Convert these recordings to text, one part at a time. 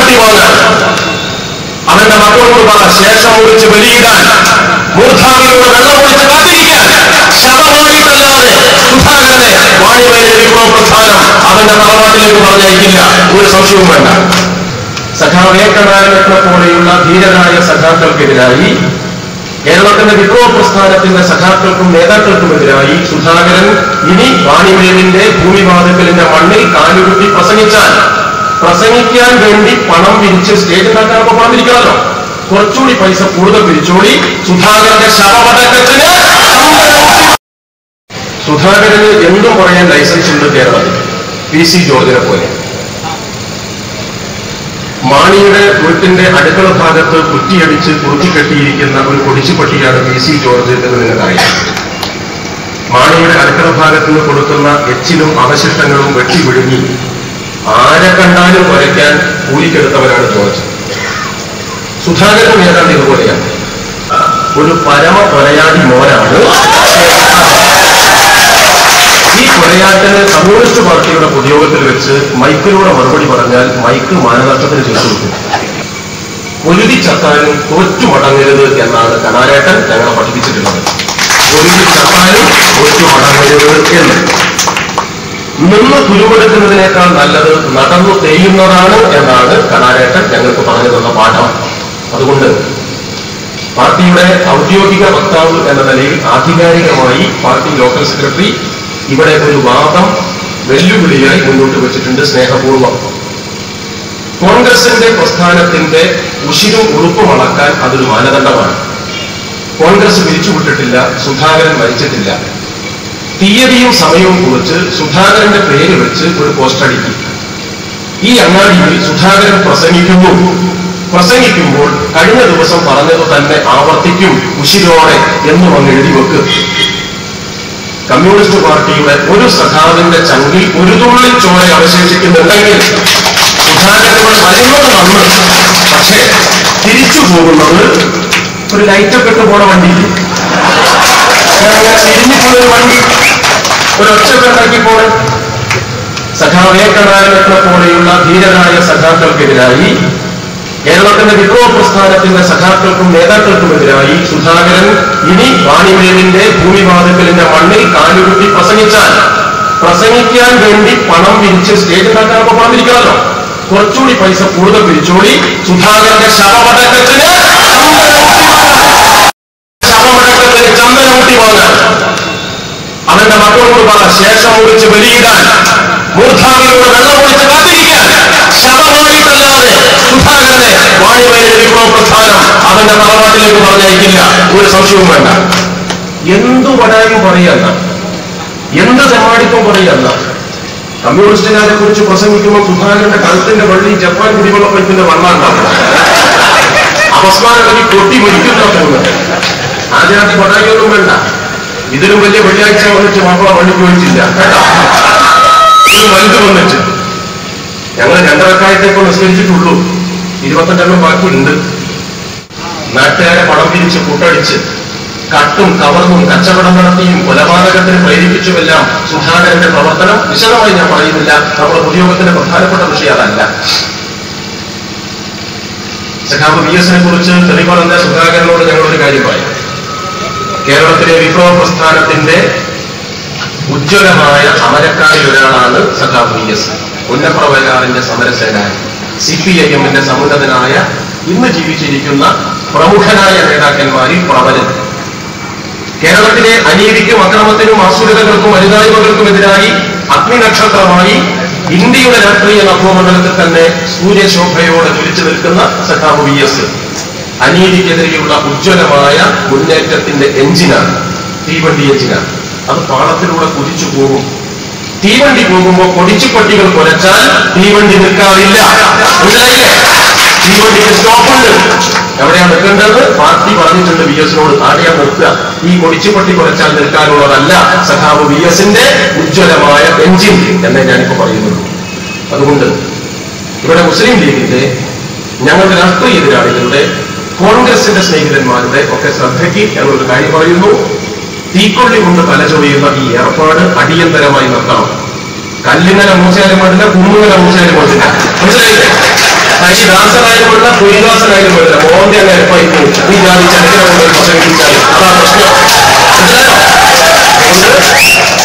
കൂട്ടി വാങ്ങാൻ, അവന്റെ മക്കളോട് പറ ശേഷം മുറിച്ച് ബലിയിടാൻ, മൂർധാവിലൂടെ വെള്ളം കുടിച്ച് കാത്തിരിക്കാൻ, ശവമായിട്ടല്ലാതെ സുധാകരനെ വാണിമേലെ വിപ്ലവ പ്രസ്ഥാനം അവന്റെ തറവാട്ടിലേക്ക് പറഞ്ഞയക്കില്ല. ഒരു സംശയവും വേണ്ട. സഖാവേക്കനായകനെ പോലെയുള്ള ധീരരായ സഖാക്കൾക്കെതിരായി, കേരളത്തിന്റെ വിപ്ലവ പ്രസ്ഥാനത്തിന്റെ സഖാക്കൾക്കും നേതാക്കൾക്കുമെതിരായി സുധാകരൻ ഇനി വാണിമേലിന്റെ ഭൂമിവാദക്കലിന്റെ മണ്ണിൽ കാലുകുത്തി പ്രസംഗിക്കാൻ വേണ്ടി പണം പിരിച്ച് സ്റ്റേജ് ഉണ്ടാക്കാനൊക്കെ പറഞ്ഞിരിക്കണമല്ലോ. കുറച്ചുകൂടി പൈസ കൂടുതൽ പിരിച്ചോടി സുധാകരന്റെ ശവമടക്കത്തിന്. സുധാകരന് എന്തും പറയാൻ ലൈസൻസ് ഉണ്ട് കേരളത്തിൽ, PC ജോർജിനെ പോലെ. മാണിയുടെ വീട്ടിന്റെ അടുക്കള ഭാഗത്ത് കുറ്റിയടിച്ച് കുറുക്കിക്കെട്ടിയിരിക്കുന്ന ഒരു പൊടിച്ചുപട്ടിയാണ് PC ജോർജ് എന്ന് നിങ്ങൾക്കറിയാം. മാണിയുടെ അടുക്കള ഭാഗത്ത് നിന്ന് കൊടുക്കുന്ന എച്ചിലും അവശിഷ്ടങ്ങളും വെട്ടി വിഴുങ്ങി ആരെ കണ്ടാലും കുരയ്ക്കാൻ കൂലിക്കെടുത്തവരാണ് ജോർജ്. സുധാകരൻ ഏതാണ്ട് ഇതുപോലെയാണ്. ഒരു പരമ കൊലയാടി മോനാണ്. ഈ കൊലയാട്ടിന് കമ്മ്യൂണിസ്റ്റ് പാർട്ടിയുടെ പൊതുയോഗത്തിൽ വെച്ച് മൈക്കിലൂടെ മറുപടി പറഞ്ഞാൽ മൈക്ക് മാനനഷ്ടത്തിന് ചെയ്തു കൊടുക്കും. പൊരുതി ചത്താലും തോറ്റു മടങ്ങരുത് എന്നാണ് കനാരേട്ടൻ ഞങ്ങളെ പഠിപ്പിച്ചിട്ടുള്ളത്. പൊരുതി ചത്താലും തോറ്റു മടങ്ങരുത് എന്ന്. നിന്ന് തുരുവെടുക്കുന്നതിനേക്കാൾ നല്ലത് നടന്നു തെയ്യുന്നതാണ് എന്നാണ് കനാരേട്ടൻ ഞങ്ങൾക്ക് പറഞ്ഞു തന്ന പാഠം. അതുകൊണ്ട് പാർട്ടിയുടെ ഔദ്യോഗിക വക്താവ് എന്ന നിലയിൽ ആധികാരികമായി പാർട്ടി ലോക്കൽ സെക്രട്ടറി ഇവിടെ ഒരു വാദം വെല്ലുവിളിയായി മുന്നോട്ട് വെച്ചിട്ടുണ്ട്. സ്നേഹപൂർവ്വം കോൺഗ്രസിന്റെ പ്രസ്ഥാനത്തിന്റെ ഉശിരും ഉറുപ്പും അളക്കാൻ അതൊരു മാനദണ്ഡമാണ്. കോൺഗ്രസ് പിരിച്ചുവിട്ടിട്ടില്ല, സുധാകരൻ മരിച്ചിട്ടില്ല. തീയതിയും സമയവും കുറിച്ച് സുധാകരന്റെ പേര് വെച്ച് ഒരു പോസ്റ്റ് അടിക്കും. ഈ അങ്ങാടിയിൽ സുധാകരൻ പ്രസംഗിക്കുമ്പോൾ കഴിഞ്ഞ ദിവസം പറഞ്ഞത് തന്നെ ആവർത്തിക്കും ഉശിരോടെ എന്നും അങ്ങ് എഴുതി വെക്ക്. കമ്മ്യൂണിസ്റ്റ് പാർട്ടിയുടെ ഒരു സഖാവിന്റെ ചങ്കിൽ ഒരു തുള്ളി ചോര അവശേഷിക്കുന്നുണ്ടെങ്കിൽ സുധാകരനോട് വരുന്നത് വന്ന്, പക്ഷേ തിരിച്ചു പോകുന്നത് ഒരു ലൈറ്റൊക്കെ ഇട്ട് പോണ വണ്ടിയിൽ തിരിഞ്ഞിട്ടുള്ളൊരു വണ്ടി, ഒരു ഒച്ചപ്പെട്ടാക്കി പോണ. സഖാവേക്കനായകനെ പോലെയുള്ള ധീരരായ സഖാക്കൾക്കെതിരായി, കേരളത്തിന്റെ വിപ്ലവ പ്രസ്ഥാനത്തിന്റെ സഖാക്കൾക്കും നേതാക്കൾക്കുമെതിരായി സുധാകരൻ ഇനി വാണിമേലിന്റെ ഭൂമിവാദക്കലിന്റെ മണ്ണിൽ കാലുകുത്തി പ്രസംഗിക്കാൻ വേണ്ടി പണം പിരിച്ച് സ്റ്റേജ് ഉണ്ടാക്കാനൊക്കെ പറഞ്ഞിരിക്കണമല്ലോ. കുറച്ചുകൂടി പൈസ കൂടുതൽ പിരിച്ചോടി സുധാകരന്റെ ശവമടക്കത്തിന് ചന്ദന കൂട്ടി വാങ്ങാൻ, അവന്റെ മക്കളോട് പറ ശേഷം മുറിച്ച് ബലിയിടാൻ, മൂർധാവിലൂടെ വെള്ളം കുടിച്ച് കാത്തിരിക്കാൻ, ശവമായിട്ടല്ലാതെ സുധാകരനെ വാണിമേലെ വിപ്ലവ പ്രസ്ഥാനം അവന്റെ തറവാട്ടിലേക്ക് പറഞ്ഞയക്കില്ല. ഒരു സംശയവും വേണ്ട. എന്തു പടായും പറയല്ല, എന്ത് തെമ്മാടിപ്പം പറയല്ല. കമ്മ്യൂണിസ്റ്റുകാരെ കുറിച്ച് പ്രസംഗിക്കുമ്പോൾ സുധാകരന്റെ കഴുത്തിന്റെ വള്ളി ജപ്പാൻ കുടിവെള്ള പൈപ്പിന്റെ വണ്ണാണ്ടാവും. അവസാനം കൊട്ടി മരിക്കുന്ന പോകുന്നത്. ആദ്യമായിട്ട് പടായൊന്നും വേണ്ട. ഇതിലും വലിയ വെള്ളിയാഴ്ച വന്നിട്ട് മാപ്പിള വള്ളിക്ക് ഒഴിച്ചില്ല കേട്ടോ. ഇത് വലുത് വന്നിട്ട് ഞങ്ങൾ 2 റക്അത്തേക്ക് നിസ്കരിച്ചിട്ടുള്ളൂ. 25 ബാക്കിയുണ്ട്. നാട്ടുകാരെ പണം പിരിച്ച് കൂട്ടടിച്ച് കട്ടും കവർന്നും കച്ചവടം നടത്തിയും കൊലപാതകത്തിന് പ്രേരിപ്പിച്ചുമെല്ലാം സുധാകരന്റെ പ്രവർത്തനം വിശദമായി ഞാൻ പറയുന്നില്ല. നമ്മുടെ പൊതുയോഗത്തിന്റെ പ്രധാനപ്പെട്ട വിഷയം അതല്ല. സഖാവ് VS കുറിച്ച് തെളിവറിഞ്ഞ സുധാകരനോട് ഞങ്ങളൊരു കാര്യം പറയും. കേരളത്തിലെ വിപ്ലവ പ്രസ്ഥാനത്തിന്റെ ഉജ്ജ്വലമായ അമരക്കാരിൽ ഒരാളാണ് സഖാവ് VS. പുന്നപ്രവകാരന്റെ സമരസേനാനി, CPIM-ന്റെ സമുന്നതനായ ഇന്ന് ജീവിച്ചിരിക്കുന്ന പ്രമുഖനായ നേതാക്കന്മാരിൽ പ്രബലൻ. കേരളത്തിലെ അനീതിക്കും അക്രമത്തിനും ആസുരതകൾക്കും വലുതായ്മകൾക്കുമെതിരായി അഗ്നിനക്ഷത്രമായി ഇന്ത്യയുടെ രാഷ്ട്രീയ നഭോമണ്ഡലത്തിൽ തന്നെ സൂര്യശോഭയോടെ ജ്വലിച്ചു നിൽക്കുന്ന സഖാവ് VS അനീതിക്കെതിരെയുള്ള ഉജ്ജ്വലമായ മുന്നേറ്റത്തിന്റെ എഞ്ചിനാണ്, തീവണ്ടി എഞ്ചിനാണ്. അത് പാളത്തിലൂടെ കുതിച്ചു പോകും. തീവണ്ടി പോകുമ്പോൾ പൊടിച്ചുപട്ടികൾ കുരച്ചാൽ തീവണ്ടി നിൽക്കാറില്ല. തീവണ്ടിക്ക് സ്റ്റോപ്പുണ്ട്. എവിടെയാണ് നിൽക്കേണ്ടത്? പാർട്ടി പറഞ്ഞിട്ടുണ്ട് VS-നോട്, ആടെയാണ് നിർത്തുക. ഈ പൊടിച്ചുപട്ടി കുരച്ചാൽ നിൽക്കാനുള്ളതല്ല സഖാവ് VS-ന്റെ ഉജ്ജ്വലമായ എഞ്ചിൻ എന്നേ ഞാനിപ്പോ പറയുന്നുള്ളൂ. അതുകൊണ്ട് ഇവിടെ മുസ്ലിം ലീഗിന്റെ, ഞങ്ങളുടെ രാഷ്ട്രീയ എതിരാളികളുടെ, കോൺഗ്രസിന്റെ സ്നേഹിതന്മാരുടെ ഒക്കെ ശ്രദ്ധയ്ക്ക് എന്നൊരു കാര്യം പറയുന്നു. തീക്കൊള്ളി കൊണ്ട് തലചൊറിയുന്ന ഈ ഏർപ്പാട് അടിയന്തരമായി നിർത്തണം. കല്ലിങ്ങനെ മൂച്ചാലും പാടില്ല, കുമ്മുങ്ങനെ മൂച്ചാലും പാടില്ല. മനസ്സിലായില്ലേ? ഹരിദാസനായാലും കുരിദാസനായാലും വരില്ല. മോന്റെ അങ്ങ് എപ്പായി പോകും. ഈ ജാതി ചരിത്രം കൊണ്ട് പ്രസംഗിച്ചാൽ അതാ പ്രശ്നം.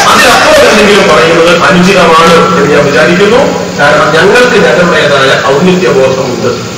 അതിനപ്പുറം എന്തെങ്കിലും പറയുന്നത് അനുചിതമാണ് എന്ന് ഞാൻ വിചാരിക്കുന്നു. കാരണം ഞങ്ങൾക്ക് ഞങ്ങളുടേതായ ഔന്നിത്യബോധമുണ്ട്.